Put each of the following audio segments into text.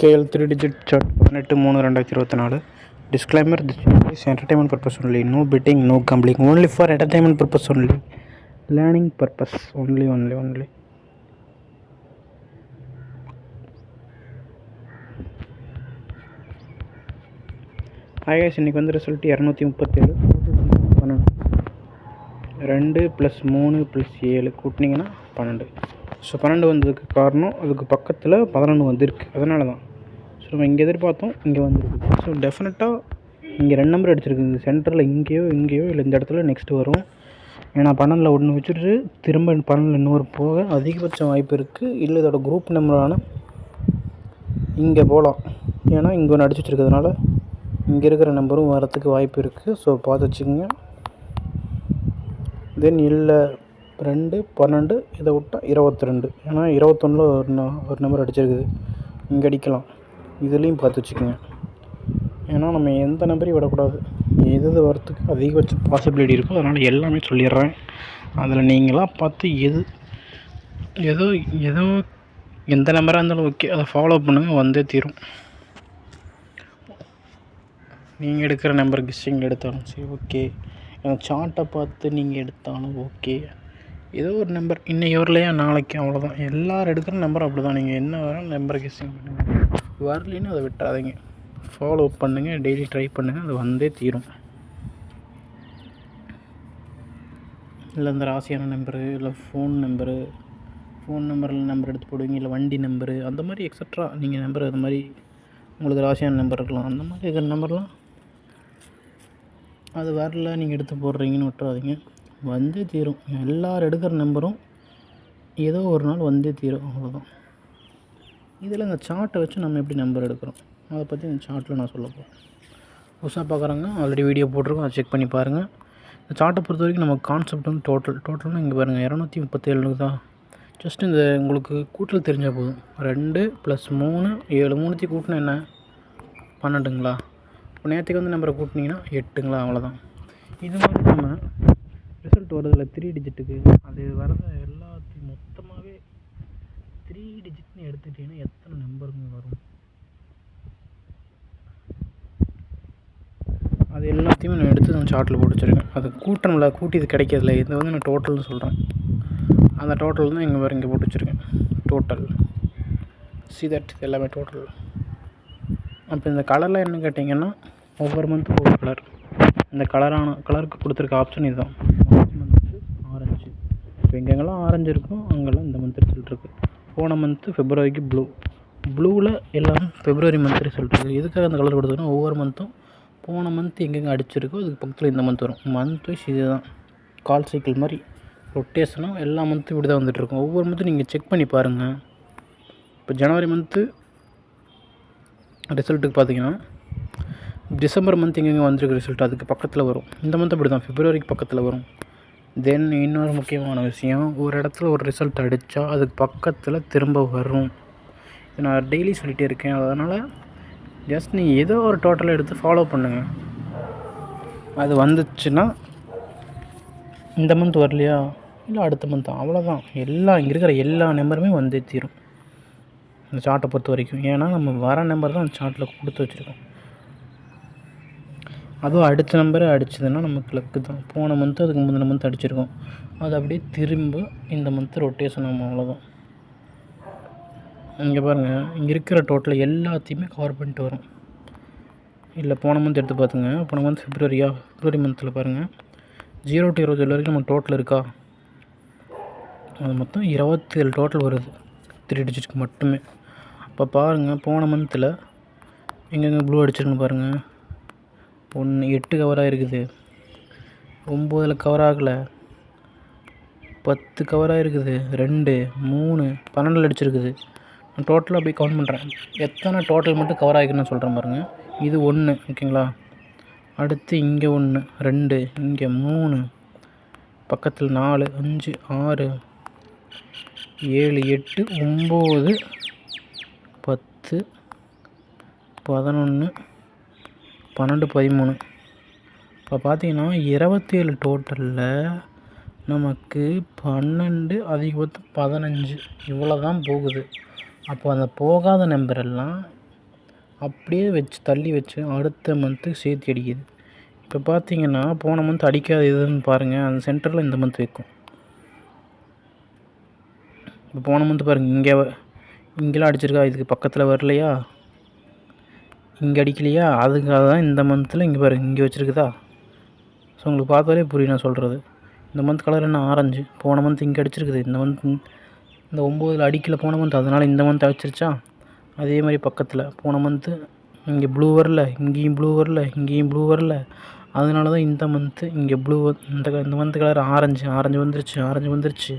KL 3-digit chart 18/3/2024. Disclaimer: this channel is entertainment purpose only. No betting, no gambling. Only for entertainment purpose only. Learning purpose only. Hi guys, இன்னைக்கு வந்து result 237. 12 + 3 + 7 கூட்டினீங்கன்னா 12. So 12 வந்ததுக்கு காரணம் அதுக்கு பக்கத்தில் 11 வந்திருக்கு, அதனால தான். ஸோ நம்ம இங்கே எதிர்பார்த்தோம், இங்கே வந்துருக்கு. ஸோ டெஃபினட்டாக இங்கே 2 நம்பர் அடிச்சிருக்கு. சென்டரில் இங்கேயோ இல்லை இந்த இடத்துல நெக்ஸ்ட்டு வரும். ஏன்னா 12 ஒன்று வச்சுட்டு திரும்ப 12 இன்னொரு போக அதிகபட்சம் வாய்ப்பு இருக்குது. இல்லை இதோட குரூப் நம்பரான இங்கே போகலாம். ஏன்னா இங்கே ஒன்று அடிச்சு வச்சுருக்கிறதுனால இங்கே இருக்கிற நம்பரும் வரத்துக்கு வாய்ப்பு இருக்குது. ஸோ பார்த்து வச்சுக்கோங்க. தென் இல்லை 2 12 இதை விட்டால் 22. ஏன்னா 21 ஒரு நம்பர் அடிச்சிருக்குது, இங்கே அடிக்கலாம். இதுலேயும் பார்த்து வச்சுக்கோங்க. ஏன்னா நம்ம எந்த நம்பரையும் விடக்கூடாது. எது வரத்துக்கு அதிகபட்ச பாசிபிலிட்டி இருக்கோ அதனால் எல்லாமே சொல்லிடுறேன். அதில் நீங்களாக பார்த்து ஏதோ எந்த நம்பராக இருந்தாலும் ஓகே, அதை ஃபாலோ பண்ணுங்கள், வந்தே தீரும். நீங்கள் எடுக்கிற நம்பர் கிஸ்ஸிங் எடுத்தாலும் சரி ஓகே, சார்ட்டை பார்த்து நீங்கள் எடுத்தாலும் ஓகே. ஏதோ ஒரு நம்பர் இன்னைக்கு வரலையா நாளைக்கு, அவ்வளோதான். எல்லோரும் எடுக்கிற நம்பர் அப்படி தான். நீங்கள் என்ன வேணாலும் நம்பரை கிஸ்ஸிங் பண்ணுங்கள், வரலின்னு அதை விட்டுறாதீங்க. ஃபாலோ பண்ணுங்கள், டெய்லி ட்ரை பண்ணுங்கள், அது வந்தே தீரும். இல்லை இந்த ராசியான நம்பரு, இல்லை ஃபோன் நம்பரில் நம்பர் எடுத்து போடுவீங்க, இல்லை வண்டி நம்பரு, அந்த மாதிரி எக்ஸட்ரா நீங்கள் நம்பர் அது மாதிரி உங்களுக்கு ராசியான நம்பர் இருக்கலாம். அந்த மாதிரி இருக்கிற நம்பர்லாம் அது வரல நீங்கள் எடுத்து போடுறீங்கன்னு விட்டுறாதீங்க, வந்தே தீரும். எல்லோரும் எடுக்கிற நம்பரும் ஏதோ ஒரு நாள் வந்தே தீரும், அவ்வளோதான். இதில் இந்த சார்ட்டை வச்சு நம்ம எப்படி நம்பர் எடுக்கிறோம் அதை பற்றி இந்த சார்ட்டில் நான் சொல்ல போகிறேன். புதுசாக பார்க்குறாங்க, ஆல்ரெடி வீடியோ போட்டிருக்கோம், அதை செக் பண்ணி பாருங்கள். இந்த சார்ட்டை பொறுத்த வரைக்கும் நம்ம கான்செப்ட் வந்து டோட்டல்னால் இங்கே பாருங்கள் 237 தான். ஜஸ்ட் இந்த உங்களுக்கு கூட்டல் தெரிஞ்சால் போதும். 2 + 3 7, 3 கூட்டினா என்ன 12ங்களா? இப்போ நேற்றுக்கு வந்து நம்பரை கூட்டினீங்கன்னா 8ங்களா? அவ்வளோதான். இது மாதிரி நம்ம ரிசல்ட் வரதில்ல 3 டிஜிட்டுக்கு, அது வரத எல்லாத்தையும் மொத்தமாகவே 3 டிஜிட்னு எடுத்துக்கிட்டிங்கன்னா எத்தனை நம்பருங்க வரும்? அது எல்லாத்தையுமே நான் எடுத்து நான் சார்ட்டில் போட்டு வச்சுருக்கேன். அது கூட்டணும்ல, கூட்டி இது கிடைக்கிறதில்ல. இதை வந்து நான் டோட்டல்னு சொல்கிறேன். அந்த டோட்டல் தான் இங்கே போட்டு வச்சுருக்கேன். டோட்டல் தட் எல்லாமே டோட்டல். அப்போ இந்த கலரில் என்ன கேட்டிங்கன்னா ஒவ்வொரு மந்த்தும் ஒவ்வொரு கலர். இந்த கலருக்கு கொடுத்துருக்க ஆப்ஷன் இதுதான். March month orange. இப்போ எங்கெங்கெல்லாம் ஆரஞ்சு இருக்கும் அங்கெல்லாம் இந்த மந்த் ரிசல்ட் இருக்குது. போன மந்த்து ஃபெப்ரவரிக்கு ப்ளூவில் எல்லாம் ஃபெப்ரவரி மந்த் ரிசல்ட் இருக்குது. எதுக்காக அந்த கலர் கொடுத்துருக்கோன்னா ஒவ்வொரு மந்த்தும் போன மந்த் எங்கெங்கே அடிச்சிருக்கோ அதுக்கு பக்கத்தில் இந்த மந்த் வரும். மந்த் வைஸ் இது தான் கால் சைக்கிள் மாதிரி ரொட்டேஷனாக எல்லா மந்த்தும் இப்படி தான் வந்துட்டுருக்கும். ஒவ்வொரு மந்த்தும் நீங்கள் செக் பண்ணி பாருங்கள். இப்போ ஜனவரி மந்த்து ரிசல்ட்டுக்கு பார்த்தீங்கன்னா டிசம்பர் மந்த் எங்கெங்கே வந்துருக்கு ரிசல்ட் அதுக்கு பக்கத்தில் வரும். இந்த மந்த் அப்படி தான் ஃபெப்ரவரிக்கு பக்கத்தில் வரும். தென் இன்னொரு முக்கியமான விஷயம், ஒரு இடத்துல ஒரு ரிசல்ட் அடித்தா அதுக்கு பக்கத்தில் திரும்ப வரும். இது நான் டெய்லி சொல்லிகிட்டே இருக்கேன். அதனால் ஜஸ்ட் நீங்கள் ஏதோ ஒரு டோட்டலை எடுத்து ஃபாலோ பண்ணுங்கள். அது வந்துச்சுன்னா இந்த மந்த் வரலையா, இல்லை அடுத்த மந்த், அவ்வளோதான். இங்கே இருக்கிற எல்லா நம்பருமே வந்தே தீரும் இந்த சார்ட்டை பொறுத்த வரைக்கும். ஏன்னா நம்ம வர நம்பர் தான் அந்த சார்ட்டில் கொடுத்து வச்சுருக்கோம். அதுவும் அடுத்த நம்பரே அடிச்சதுன்னா நமக்கு லக்கு தான். போன மந்த்து அதுக்கு முந்தின மந்த் அடிச்சிருக்கோம், அது அப்படியே திரும்ப இந்த மந்த்து ரொட்டேஷன் ஆகும், அவ்வளோதான். இங்கே பாருங்கள், இங்கே இருக்கிற டோட்டல் எல்லாத்தையுமே கவர் பண்ணிட்டு வரும். இல்லை போன மந்த் எடுத்து பார்த்துங்க. போன மந்த் ஃபெப்ரவரி மந்தில் பாருங்கள் 0 to 27 வரைக்கும் நம்ம டோட்டல் இருக்கா, அது மொத்தம் 27 டோட்டல் வருது 3 டிஜிட்க்கு மட்டுமே. அப்போ பாருங்கள், போன மந்தில் எங்கெங்கே ப்ளூ அடிச்சிருக்குன்னு பாருங்கள். 8 கவர் ஆகிருக்குது, 9 கவர் ஆகலை, 10 கவர் ஆகிருக்குது, 2 3 12 அடிச்சிருக்குது. நான் டோட்டலாக அப்படி கவுண்ட் பண்ணுறேன், எத்தனை டோட்டல் மட்டும் கவர் ஆகிருக்குன்னு சொல்கிறேன் பாருங்கள். இது 1 ஓகேங்களா. அடுத்து இங்கே 1 2 இங்கே 3 பக்கத்தில் 4 5 6 7 8 9 10 11 12 13. இப்போ பார்த்தீங்கன்னா 27 டோட்டலில் நமக்கு 12 அதிகபட்சம் 15 இவ்வளோ தான் போகுது. அப்போ அந்த போகாத நம்பரெல்லாம் அப்படியே வச்சு தள்ளி வச்சு அடுத்த மந்த்து சேர்த்து அடிக்குது. இப்போ பார்த்தீங்கன்னா போன மந்த் அடிக்காத எதுன்னு பாருங்கள், அந்த சென்டரில் இந்த மந்த் வைக்கும். இப்போ போன மந்த் பாருங்கள், இங்கெல்லாம் அடிச்சிருக்கா, இதுக்கு பக்கத்தில் வரலையா, இங்கே அடிக்கலையா, அதுக்காக தான் இந்த மந்தில் இங்கே பாருங்கள் இங்கே வச்சுருக்குதா. ஸோ உங்களுக்கு பார்த்தாலே புரியும் நான் சொல்கிறது. இந்த மந்த் கலர் என்ன ஆரஞ்சு, போன மந்த் இங்கே அடிச்சிருக்குது, இந்த மந்த் இந்த 9 அடிக்கல போன மந்த், அதனால் இந்த மந்த் அடிச்சிருச்சா. அதே மாதிரி பக்கத்தில் போன மந்த்து இங்கே ப்ளூ வரல, இங்கேயும் ப்ளூ வரல, இங்கேயும் ப்ளூ வரல, அதனால தான் இந்த மந்த்து இங்கே ப்ளூ இந்த மந்த் கலர் ஆரஞ்சு வந்துருச்சு.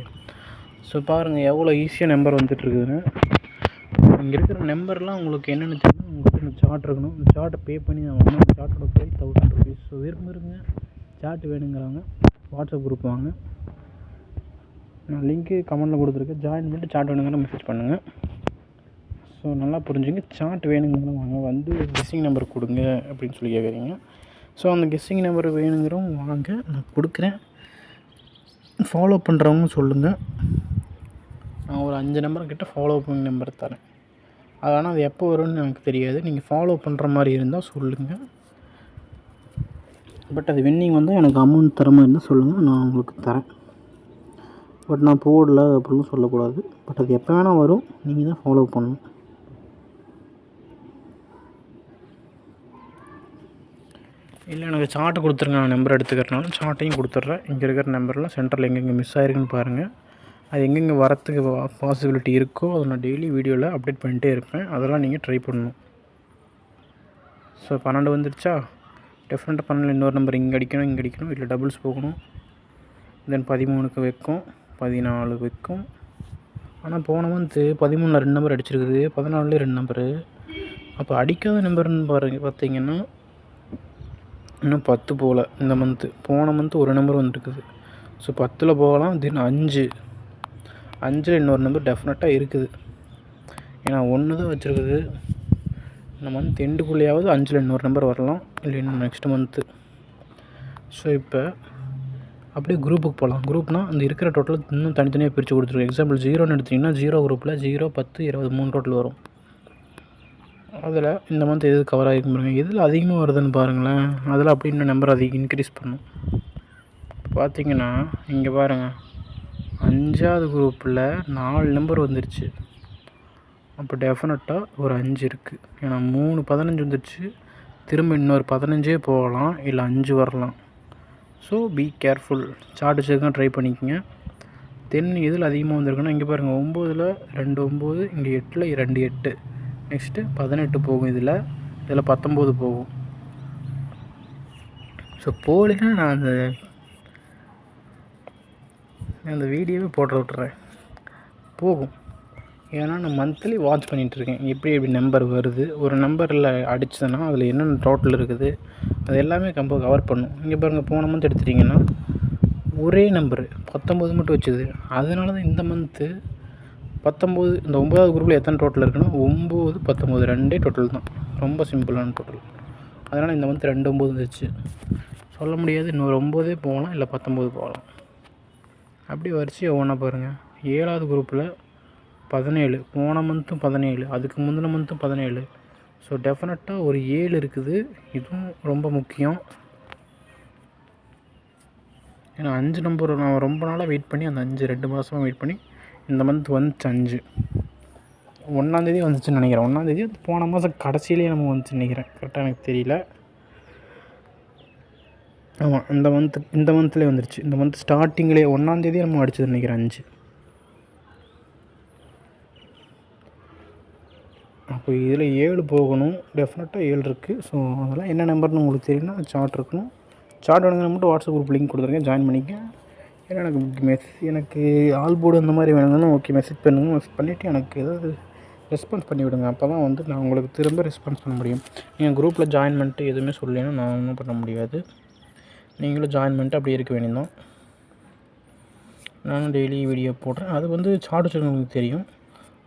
ஸோ பாருங்கள் எவ்வளோ ஈஸியாக நம்பர் வந்துட்டுருக்குதுன்னு. இங்கே இருக்கிற நம்பர்லாம் உங்களுக்கு என்னென்னு தெரியும், உங்களுக்கு இந்த சார்ட் இருக்கணும். இந்த சார்ட்டை பே பண்ணி நான் வாங்கினேன். அந்த சார்ட்டோட ப்ரைஸ் 1000 rupees. ஸோ விரும்புங்க சார்ட் வேணுங்கிறவங்க வாட்ஸ்அப் குரூப் வாங்க, நான் லிங்க்கு கமெண்ட்டில் கொடுத்துருக்கேன். ஜாயின் பண்ணிட்டு சார்ட் வேணுங்கிற மெசேஜ் பண்ணுங்கள். ஸோ நல்லா புரிஞ்சுங்க. சார்ட் வேணுங்கிற வாங்க, வந்து கெஸ்ஸிங் நம்பர் கொடுங்க அப்படின்னு சொல்லி கேட்குறீங்க. ஸோ அந்த கெஸ்ஸிங் நம்பர் வேணுங்கிறவங்க வாங்க, நான் கொடுக்குறேன். ஃபாலோ பண்ணுறவங்க சொல்லுங்கள். நான் ஒரு 5 நம்பர்கிட்ட ஃபாலோ பண்ணி நம்பர் தரேன். ஆனால் அது எப்போ வரும்னு எனக்கு தெரியாது. நீங்கள் ஃபாலோ பண்ணுற மாதிரி இருந்தால் சொல்லுங்கள். பட் அது வின்னிங் வந்து எனக்கு அமௌண்ட் தர மாதிரி இருந்தால் சொல்லுங்கள், நான் உங்களுக்கு தரேன். பட் நான் போடல அப்படின்னு சொல்லக்கூடாது. பட் அது எப்போ வேணால் வரும், நீங்கள் தான் ஃபாலோ பண்ணணும். இல்லை எனக்கு சார்ட்டு கொடுத்துருங்க, நான் நம்பர் எடுத்துக்கிறனால சார்ட்டையும் கொடுத்துட்றேன். இங்கே இருக்கிற நம்பர்லாம் சென்டரில் எங்கெங்கே மிஸ் ஆகிருக்குன்னு பாருங்கள். அது எங்கெங்கே வரத்துக்கு பாசிபிலிட்டி இருக்கோ அதை நான் டெய்லி வீடியோவில் அப்டேட் பண்ணிகிட்டே இருப்பேன். அதெல்லாம் நீங்கள் ட்ரை பண்ணணும். ஸோ 12 வந்துருச்சா, டெஃபினட்டாக 12 இன்னொரு நம்பர் இங்கே அடிக்கணும், இல்லை டபுள்ஸ் போகணும். தென் 13க்கு வைக்கும், 14 வைக்கும். ஆனால் போன மந்த்து 13ல் 2 நம்பர் அடிச்சிருக்குது, 14லேயே 2 நம்பரு. அப்போ அடிக்காத நம்பர்னு பார்த்தீங்கன்னா இன்னும் 10 போகல இந்த மந்த்து. போன மந்த்து ஒரு நம்பர் வந்துருக்குது. ஸோ 10ல் போகலாம். தென் 5ல் இன்னொரு நம்பர் டெஃபினட்டாக இருக்குது. ஏன்னா 1 தான் வச்சுருக்குது. இந்த மந்த் எண்டுக்குள்ளேயாவது 5ல் இன்னொரு நம்பர் வரலாம், இல்லை இன்னும் நெக்ஸ்ட் மந்த்து. ஸோ இப்போ அப்படியே குரூப்புக்கு போகலாம். குரூப்னால் அந்த இருக்கிற டோட்டல் இன்னும் தனித்தனியாக பிரித்து கொடுத்துருக்கோம். எக்ஸாம்பிள் 0ன்னு எடுத்திங்கன்னா 0 குரூப்பில் 0, 10, 20 3 டோட்டல் வரும். அதில் இந்த மந்த் எது கவர் ஆகிருக்கும் பாருங்கள். எதில் அதிகமாக வருதுன்னு பாருங்களேன். அதில் அப்படி இன்னும் நம்பர் அதிகம் இன்க்ரீஸ் பண்ணும். பார்த்தீங்கன்னா இங்கே பாருங்கள், 5வது குரூப்பில் 4 நம்பர் வந்துருச்சு. அப்போ டெஃபினட்டாக ஒரு 5 இருக்குது. ஏன்னா 3 15 வந்துருச்சு, திரும்ப இன்னொரு 15 போகலாம், இல்லை 5 வரலாம். So be careful. சார்ட் வச்சுருக்கா ட்ரை பண்ணிக்கோங்க. தென் இதில் அதிகமாக வந்திருக்குன்னா இங்கே பாருங்கள், 9ல் 2 9, இங்கே 8ல் 2 8, நெக்ஸ்ட்டு 18 போகும், இதில் 19 போகும். ஸோ போலினா நான் அந்த வீடியோவே போட்டு விட்டுறேன், போகும். ஏன்னா நான் மந்த்லி வாட்ச் பண்ணிகிட்ருக்கேன் எப்படி நம்பர் வருது. ஒரு நம்பரில் அடிச்சதுன்னா அதில் என்னென்ன டோட்டல் இருக்குது அது எல்லாமே கவர் பண்ணும். இங்கே பாருங்கள், போன மந்த் எடுத்துட்டிங்கன்னா ஒரே நம்பரு 19 மட்டும் வச்சுது. அதனால தான் இந்த மந்த்து 19, இந்த 9வது குரூப்பில் எத்தனை டோட்டல் இருக்குன்னா 9 19 2 டோட்டல் தான். ரொம்ப சிம்பிளான டோட்டல். அதனால் இந்த மந்த் 2 9 வந்துச்சு. சொல்ல முடியாது, இன்னொரு 9 போகலாம், இல்லை 19 போகலாம். அப்படி வரிசையாக ஒவ்வொன்றா பாருங்கள். 7வது குரூப்பில் 17, போன மந்த்தும் 17, அதுக்கு முந்தின மந்த்தும் 17. ஸோ டெஃபினட்டாக ஒரு 7 இருக்குது. இதுவும் ரொம்ப முக்கியம். ஏன்னா 5 நம்பர் நான் ரொம்ப நாளாக வெயிட் பண்ணி, அந்த 5 2 மாதமாக வெயிட் பண்ணி இந்த மந்த் வந்துச்சு. 5 1ஆந்தேதி வந்துச்சுன்னு நினைக்கிறேன். 1ஆந்தேதி போன மாதம் கடைசியிலேயே நம்ம வந்துச்சுன்னு நினைக்கிறேன், கரெக்டாக எனக்கு தெரியல. ஆமாம், இந்த மந்த்லேயே வந்துருச்சு. இந்த மந்த் ஸ்டார்டிங்லேயே 1ஆந்தேதி நம்ம அடிச்சதுன்னு நினைக்கிறேன் 5. அப்போ இதில் 7 போகணும், டெஃபினட்டாக 7 இருக்குது. ஸோ அதெல்லாம் என்ன நம்பர்னு உங்களுக்கு தெரியும்னா சார்ட் இருக்கணும். சார்ட் வேணுங்கிற மட்டும் வாட்ஸ்அப் குரூப் லிங்க் கொடுத்துருக்கேன், ஜாயின் பண்ணிக்க. ஏன்னா எனக்கு ஆல் போர்டு அந்த மாதிரி வேணுங்கன்னா ஓகே, மெசேஜ் பண்ணுங்கள். மெசேஜ் பண்ணிவிட்டு எனக்கு ஏதாவது ரெஸ்பான்ஸ் பண்ணி விடுங்க. அப்போ தான் வந்து நான் உங்களுக்கு திரும்ப ரெஸ்பான்ஸ் பண்ண முடியும். நீங்கள் குரூப்பில் ஜாயின் பண்ணிட்டு எதுவுமே சொல்லலைன்னா நான் ஒன்றும் பண்ண முடியாது. நீங்களும் ஜாயின் பண்ணிட்டு அப்படியே இருக்க வேண்டியதான். நானும் டெய்லி வீடியோ போடுறேன். அது வந்து சார்ட் வச்சுருக்கவங்களுக்கு தெரியும்,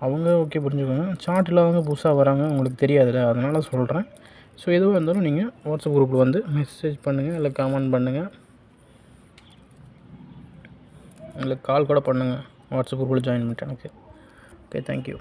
அவங்க ஓகே புரிஞ்சுக்கோங்க. சார்ட் இல்லாதவங்க புதுசாக வராங்க, உங்களுக்கு தெரியாதுல்ல, அதனால் சொல்கிறேன். ஸோ எதுவாக இருந்தாலும் நீங்கள் வாட்ஸ்அப் குரூப்பில் வந்து மெசேஜ் பண்ணுங்கள், இல்லை கமெண்ட் பண்ணுங்கள், இல்லை கால் கூட பண்ணுங்கள். வாட்ஸ்அப் குரூப்பில் ஜாயின் பண்ணிட்டு எனக்கு. Okay, thank you.